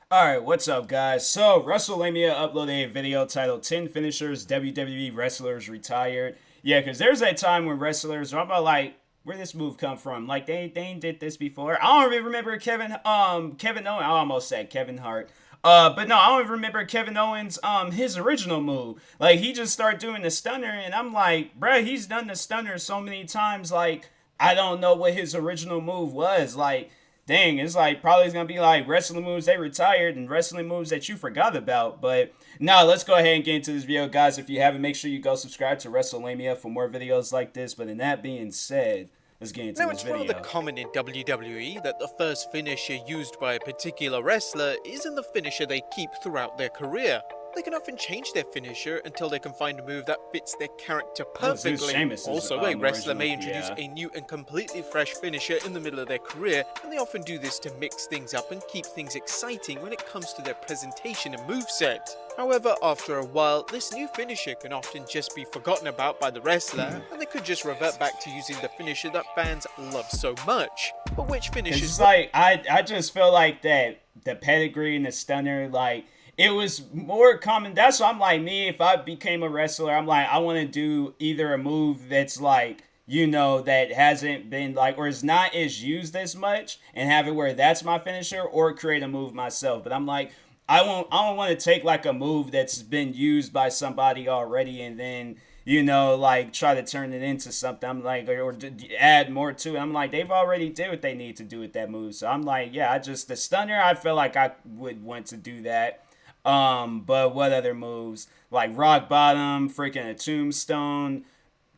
Alright, what's up, guys? So, WrestleMania uploaded a video titled 10 Finishers WWE Wrestlers Retired. Yeah, because there's that time when wrestlers, I'm about like, where this move come from? Like, they ain't did this before. I don't even remember Kevin Owens. I almost said Kevin Hart. But no, I don't even remember Kevin Owens, his original move. Like, he just started doing the stunner, and I'm like, bruh, he's done the stunner so many times, like, I don't know what his original move was. Like, dang, it's like probably it's gonna be like wrestling moves they retired and wrestling moves that you forgot about. But no, let's go ahead and get into this video, guys. If you haven't, make sure you go subscribe to WrestleMania for more videos like this. But in that being said, let's get into Now, this it's rather video. common in WWE that the first finisher used by a particular wrestler isn't the finisher they keep throughout their career. They can often change their finisher until they can find a move that fits their character perfectly. Sheamus' Also, a wrestler may original, introduce yeah. a new and completely fresh finisher in the middle of their career, and they often do this to mix things up and keep things exciting when it comes to their presentation and moveset. However, after a while, this new finisher can often just be forgotten about by the wrestler, and they could just revert back to using the finisher that fans love so much. But which finishes? It's like I just feel like that the pedigree and the stunner, like it was more common. That's why I'm like, me, if I became a wrestler, I'm like, I want to do either a move that's like, that hasn't been like, or is not as used as much, and have it where that's my finisher, or create a move myself. But I'm like, I don't want to take like a move that's been used by somebody already and then like try to turn it into something. I'm like, or add more to it. I'm like, they've already did what they need to do with that move. So I'm like, yeah, the stunner, I feel like I would want to do that. But what other moves? Like rock bottom, freaking a tombstone,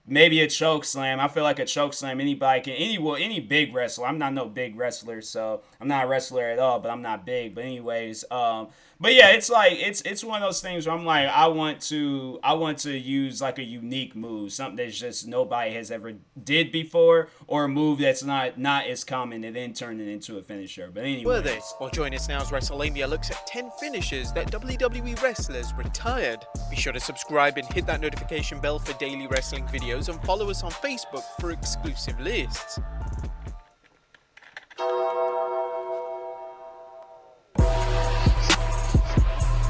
maybe a choke slam. I feel like a choke slam, anybody can, any big wrestler. I'm not no big wrestler, so I'm not a wrestler at all, but I'm not big. But anyways, but yeah, it's like it's one of those things where I'm like, I want to use like a unique move, something that's just nobody has ever did before, or a move that's not as common, and then turn it into a finisher. But Were anyways. they? Well, join us now as WrestleMania looks at 10 finishes that WWE wrestlers retired. Be sure to subscribe and hit that notification bell for daily wrestling videos, and follow us on Facebook for exclusive lists.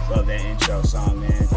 Love that intro song, man.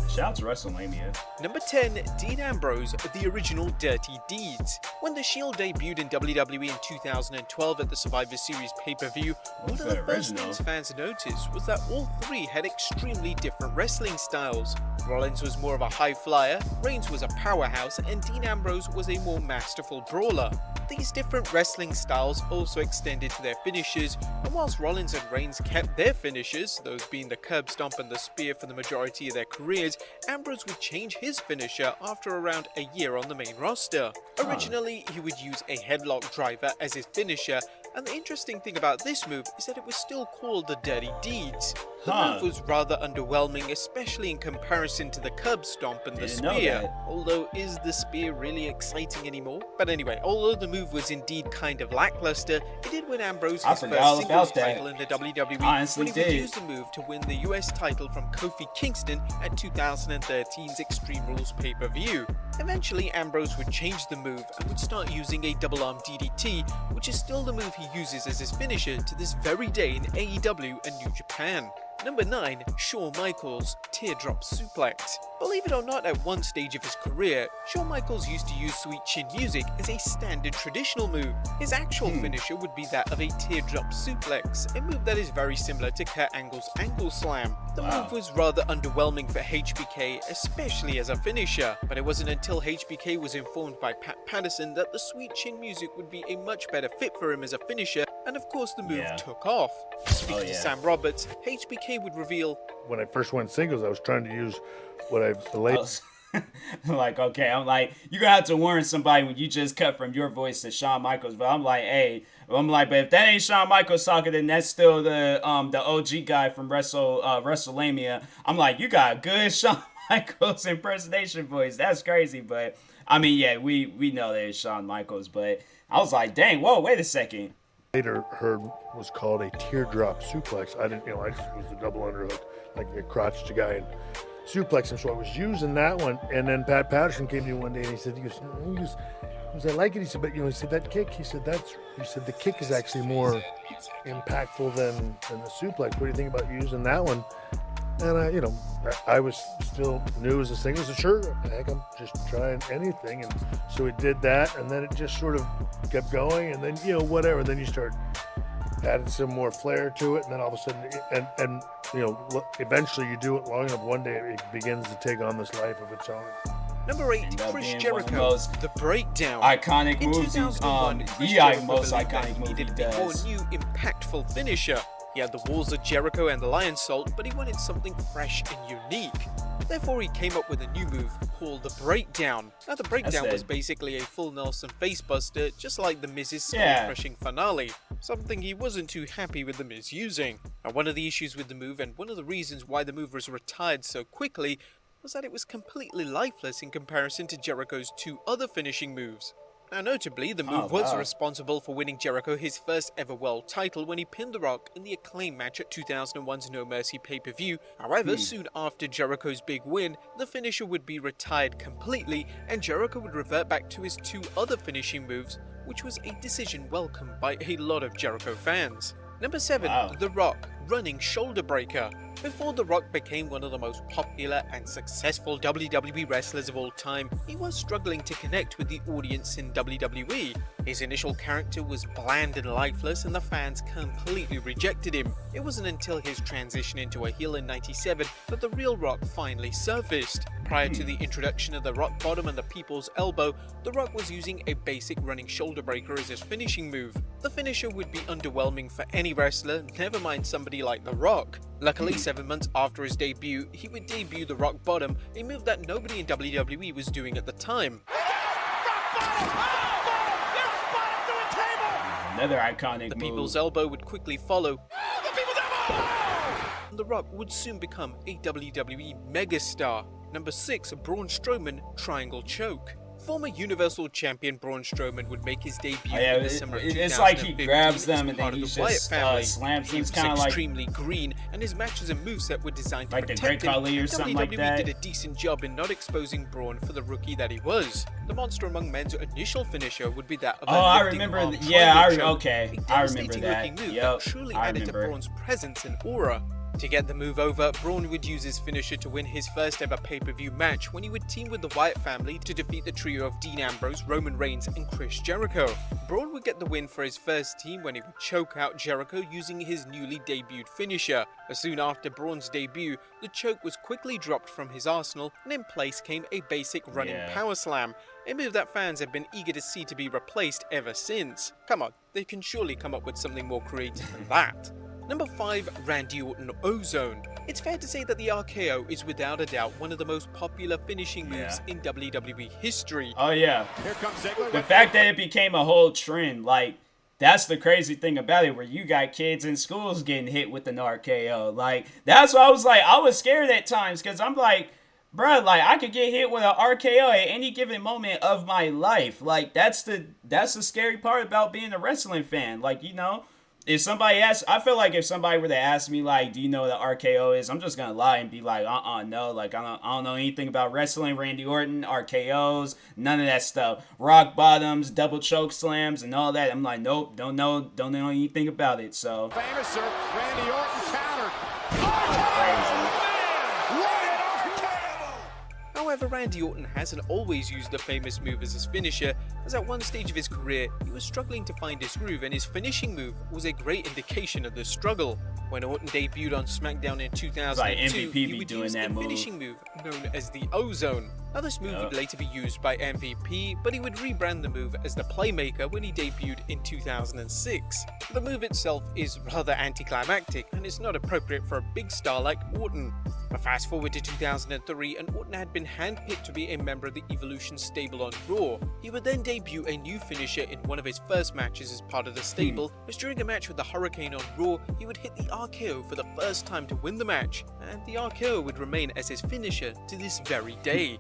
Shout out to WrestleMania. Number 10, Dean Ambrose, the original Dirty Deeds. When the Shield debuted in WWE in 2012 at the Survivor Series pay-per-view, one of the first things fans noticed was that all three had extremely different wrestling styles. Rollins was more of a high flyer, Reigns was a powerhouse, and Dean Ambrose was a more masterful brawler. These different wrestling styles also extended to their finishes, and whilst Rollins and Reigns kept their finishes, those being the curb stomp and the spear for the majority of their careers, Ambrose would change his finisher after around a year on the main roster. Originally, he would use a headlock driver as his finisher, and the interesting thing about this move is that it was still called the Dirty Deeds. The move was rather underwhelming, especially in comparison to the curb stomp and the spear. Although, is the spear really exciting anymore? But anyway, although the move was indeed kind of lackluster, it did win Ambrose his first singles title in the WWE when he would use the move to win the US title from Kofi Kingston at 2013's Extreme Rules pay-per-view. Eventually, Ambrose would change the move and would start using a double arm DDT, which is still the move he uses as his finisher to this very day in AEW and New Japan. Number 9, Shawn Michaels, Teardrop Suplex. Believe it or not, at one stage of his career, Shawn Michaels used to use Sweet Chin Music as a standard traditional move. His actual finisher would be that of a Teardrop Suplex, a move that is very similar to Kurt Angle's Angle Slam. The move was rather underwhelming for HBK, especially as a finisher, but it wasn't until HBK was informed by Pat Patterson that the Sweet Chin Music would be a much better fit for him as a finisher, and of course the move took off. Speaking to Sam Roberts, HBK would reveal, when I first went singles, I was trying to use what I believe. Like, okay, I'm like, you're gonna have to warn somebody when you just cut from your voice to Shawn Michaels. But I'm like, but if that ain't Shawn Michaels talking, then that's still the OG guy from WrestleMania. I'm like, you got a good Shawn Michaels impersonation voice. That's crazy. But I mean, yeah, we know that it's Shawn Michaels. But I was like, dang, whoa, wait a second. Later heard was called a teardrop suplex. I didn't, I just was a double underhook, like a crotch to guy and suplex him. So I was using that one, and then Pat Patterson came to me one day and he said, He said, I like it. He said, but he said that kick. He said the kick is actually more impactful than the suplex. What do you think about using that one? And I was still new as a singer. So sure, heck, I'm just trying anything. And so we did that, and then it just sort of kept going. And then whatever. Then you start adding some more flair to it, and then all of a sudden, and eventually you do it long enough. One day it begins to take on this life of its own. Number 8, Chris Jericho, The Breakdown. Iconic In moves, 2001, Chris the Jericho most believed that iconic he movie needed he a more does. new, impactful finisher. He had the Walls of Jericho and the Lion Salt, but he wanted something fresh and unique. Therefore, he came up with a new move called the Breakdown. Now, the Breakdown was basically a full Nelson facebuster, just like the Miz's skull-crushing finale, something he wasn't too happy with the Miz using. Now, one of the issues with the move, and one of the reasons why the move was retired so quickly, was that it was completely lifeless in comparison to Jericho's 2 other finishing moves. Now, notably, the move was responsible for winning Jericho his first ever world title when he pinned The Rock in the Acclaim match at 2001's No Mercy pay-per-view. However, soon after Jericho's big win, the finisher would be retired completely, and Jericho would revert back to his 2 other finishing moves, which was a decision welcomed by a lot of Jericho fans. Number 7, The Rock, Running Shoulder Breaker. Before The Rock became one of the most popular and successful WWE wrestlers of all time, he was struggling to connect with the audience in WWE. His initial character was bland and lifeless, and the fans completely rejected him. It wasn't until his transition into a heel in '97 that the real Rock finally surfaced. Prior to the introduction of the Rock Bottom and the People's Elbow, The Rock was using a basic running shoulder breaker as his finishing move. The finisher would be underwhelming for any wrestler, never mind somebody like The Rock. Luckily, 7 months after his debut, he would debut the Rock Bottom, a move that nobody in WWE was doing at the time. Another iconic move. The People's Elbow would quickly follow. The Rock would soon become a WWE megastar. Number 6, Braun Strowman, Triangle Choke. Former Universal Champion Braun Strowman would make his debut in the summer of 2015. It's like he grabs them and part then of he the Wyatt just family. slams them. He It's was kind of like extremely green, and his matches and moveset were designed to like the protect Great him. Khali or something like WWE that. did a decent job in not exposing Braun for the rookie that he was. The Monster Among Men's initial finisher would be that of I lifting remember. arm Yeah, triangle choke, okay. a I remember devastating that. looking move Yep, that truly I added to remember. Braun's presence and aura. To get the move over, Braun would use his finisher to win his first ever pay-per-view match when he would team with the Wyatt family to defeat the trio of Dean Ambrose, Roman Reigns and Chris Jericho. Braun would get the win for his first team when he would choke out Jericho using his newly debuted finisher. Soon after Braun's debut, the choke was quickly dropped from his arsenal, and in place came a basic running power slam, a move that fans have been eager to see to be replaced ever since. Come on, they can surely come up with something more creative than that. Number 5, Randy Orton Ozone. It's fair to say that the RKO is without a doubt one of the most popular finishing moves in WWE history. Oh yeah. Here comes Ziggler. The fact that it became a whole trend, like, that's the crazy thing about it, where you got kids in schools getting hit with an RKO. Like, that's why I was scared at times, because I'm like, bruh, like, I could get hit with an RKO at any given moment of my life. Like, that's the scary part about being a wrestling fan. Like, if somebody asks, I feel like if somebody were to ask me, like, do you know what the RKO is? I'm just going to lie and be like, no. Like, I don't know anything about wrestling, Randy Orton, RKOs, none of that stuff. Rock bottoms, double choke slams, and all that. I'm like, nope, don't know anything about it, so. Famous, sir. Randy Orton countered. Crazy. However, Randy Orton hasn't always used the famous move as his finisher, as at one stage of his career, he was struggling to find his groove, and his finishing move was a great indication of this struggle. When Orton debuted on SmackDown in 2002, he would use a finishing move known as the Ozone. Now, this move would later be used by MVP, but he would rebrand the move as the Playmaker when he debuted in 2006. The move itself is rather anticlimactic, and it's not appropriate for a big star like Orton. But fast forward to 2003, and Orton had been handpicked to be a member of the Evolution stable on Raw. He would then debut a new finisher in one of his first matches as part of the stable, as during a match with the Hurricane on Raw, he would hit the RKO for the first time to win the match, and the RKO would remain as his finisher to this very day.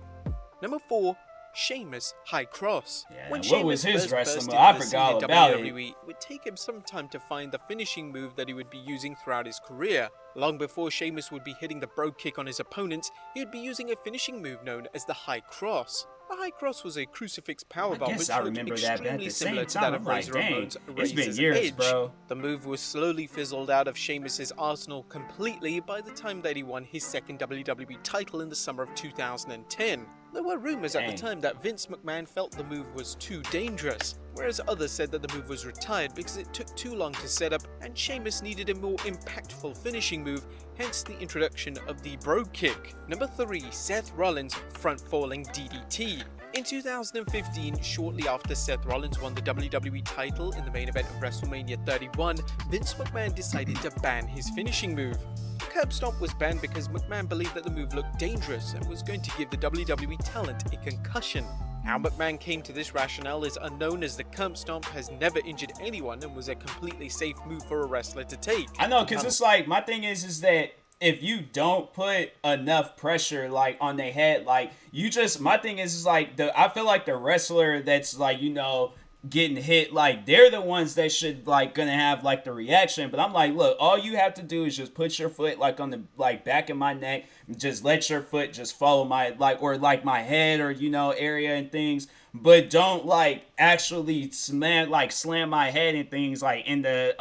Number 4, Sheamus High Cross. Yeah, when what was Sheamus his first wrestling burst move? into I the scene forgot in about WWE, it would take him some time to find the finishing move that he would be using throughout his career. Long before Sheamus would be hitting the bro kick on his opponents, he would be using a finishing move known as the High Cross. The High Cross was a crucifix powerbomb I guess which I looked remember that, but at extremely the similar same to time, that I'm of like, Razor dang, Ramon's it's been Razor's years, Edge. bro. The move was slowly fizzled out of Sheamus' arsenal completely by the time that he won his second WWE title in the summer of 2010. There were rumors at the time that Vince McMahon felt the move was too dangerous, whereas others said that the move was retired because it took too long to set up and Sheamus needed a more impactful finishing move, hence the introduction of the Brogue Kick. Number 3. Seth Rollins front falling DDT. In 2015, shortly after Seth Rollins won the WWE title in the main event of WrestleMania 31, Vince McMahon decided to ban his finishing move. The curb stomp was banned because McMahon believed that the move looked dangerous and was going to give the WWE talent a concussion. How McMahon came to this rationale is unknown, as the curb stomp has never injured anyone and was a completely safe move for a wrestler to take. I know, because it's like, my thing is that if you don't put enough pressure like on their head, like you just, my thing is like, I feel like the wrestler that's like, you know, getting hit, like they're the ones that should like gonna have like the reaction. But I'm like, look, all you have to do is just put your foot like on the like back of my neck, just let your foot just follow my like, or like my head, or you know, area and things, but don't like actually slam my head and things like in the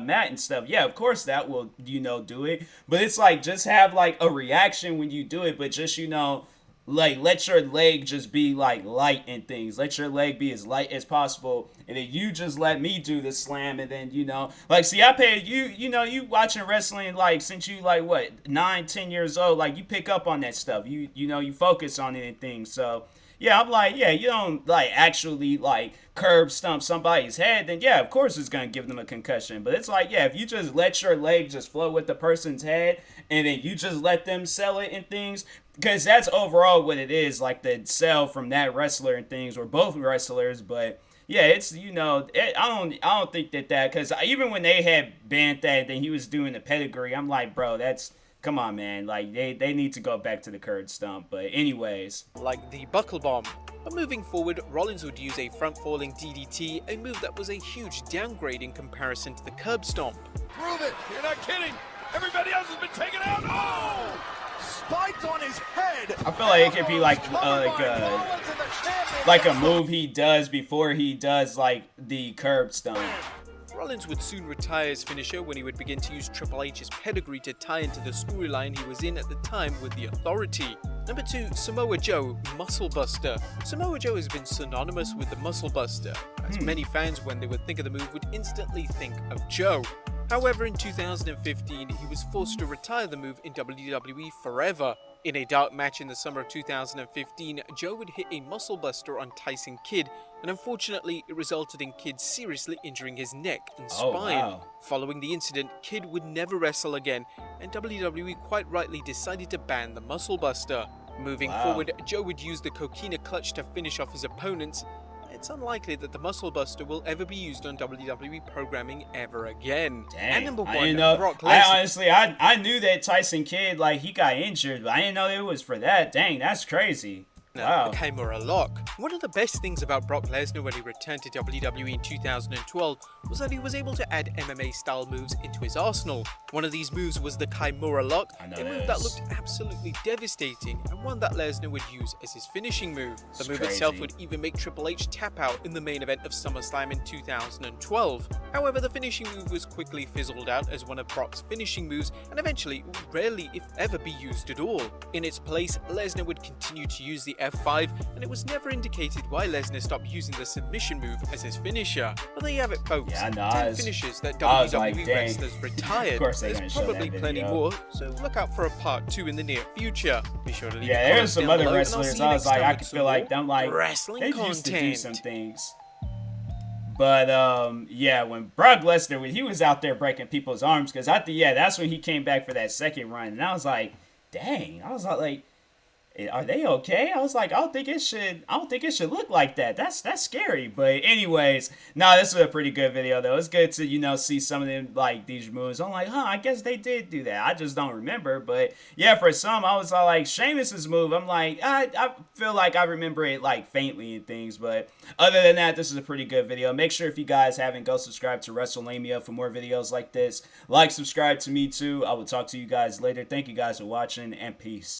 mat and stuff. Yeah, of course that will, you know, do it, but it's like just have like a reaction when you do it, but just, you know, like let your leg just be like light and things. Let your leg be as light as possible, and then you just let me do the slam, and then, you know, like, see, I paid you, you know, you watching wrestling like since you like what 9-10 years old, like you pick up on that stuff, you know, you focus on it and things. So yeah, I'm like, yeah, you don't like actually like curb stomp somebody's head, then yeah, of course it's gonna give them a concussion. But it's like, yeah, if you just let your leg just flow with the person's head, and then you just let them sell it and things, because that's overall what it is, like the sell from that wrestler and things, or both wrestlers. But yeah, it's, you know, I don't think that because even when they had banned that, then he was doing the pedigree, I'm like, bro, that's, come on, man, like they need to go back to the curb stomp. But anyways, like the buckle bomb. But moving forward, Rollins would use a front falling DDT, a move that was a huge downgrade in comparison to the curb stomp. Prove it! You're not kidding! Everybody else has been taken out! Oh! Spiked on his head! I feel like it could be like a move he does before he does like the curb stomp. Rollins would soon retire his finisher when he would begin to use Triple H's pedigree to tie into the storyline he was in at the time with the Authority. Number 2, Samoa Joe, Muscle Buster. Samoa Joe has been synonymous with the Muscle Buster, as many fans, when they would think of the move, would instantly think of Joe. However, in 2015, he was forced to retire the move in WWE forever. In a dark match in the summer of 2015, Joe would hit a muscle buster on Tyson Kidd, and unfortunately, it resulted in Kidd seriously injuring his neck and spine. Oh, wow. Following the incident, Kidd would never wrestle again, and WWE quite rightly decided to ban the muscle buster. Moving forward, Joe would use the coquina clutch to finish off his opponents. It's unlikely that the Muscle Buster will ever be used on WWE programming ever again. Dang, and number 1, I didn't know, Brock Lesnar. I honestly, I knew that Tyson Kidd, like, he got injured, but I didn't know it was for that. Dang, that's crazy. Wow. The Chimera Lock. One of the best things about Brock Lesnar when he returned to WWE in 2012 was that he was able to add MMA-style moves into his arsenal. One of these moves was the Chimera Lock, a move that looked absolutely devastating, and one that Lesnar would use as his finishing move. The move itself would even make Triple H tap out in the main event of SummerSlam in 2012. However, the finishing move was quickly fizzled out as one of Brock's finishing moves, and eventually would rarely, if ever, be used at all. In its place, Lesnar would continue to use the F5, and it was never indicated why Lesnar stopped using the submission move as his finisher. But there you have it, folks. Yeah, no, 10 finishes that WWE wrestlers retired. Of course There's probably plenty more, so look out for a part 2 in the near future. Be sure to leave there's some other wrestlers I was like, I could feel like them, like, wrestling they content. used to do some things. But yeah, when Brock Lesnar, when he was out there breaking people's arms, because that's when he came back for that second run, and I was like, dang, I was like, are they okay? I was like, I don't think it should look like that. That's scary. But anyways, this was a pretty good video though. It's good to, you know, see some of them, like, these moves. I'm like, I guess they did do that. I just don't remember. But yeah, for some, I was all like, Sheamus's move, I'm like, I feel like I remember it like faintly and things. But other than that, this is a pretty good video. Make sure if you guys haven't, go subscribe to WrestleMania for more videos like this. Like, subscribe to me too. I will talk to you guys later. Thank you guys for watching, and peace.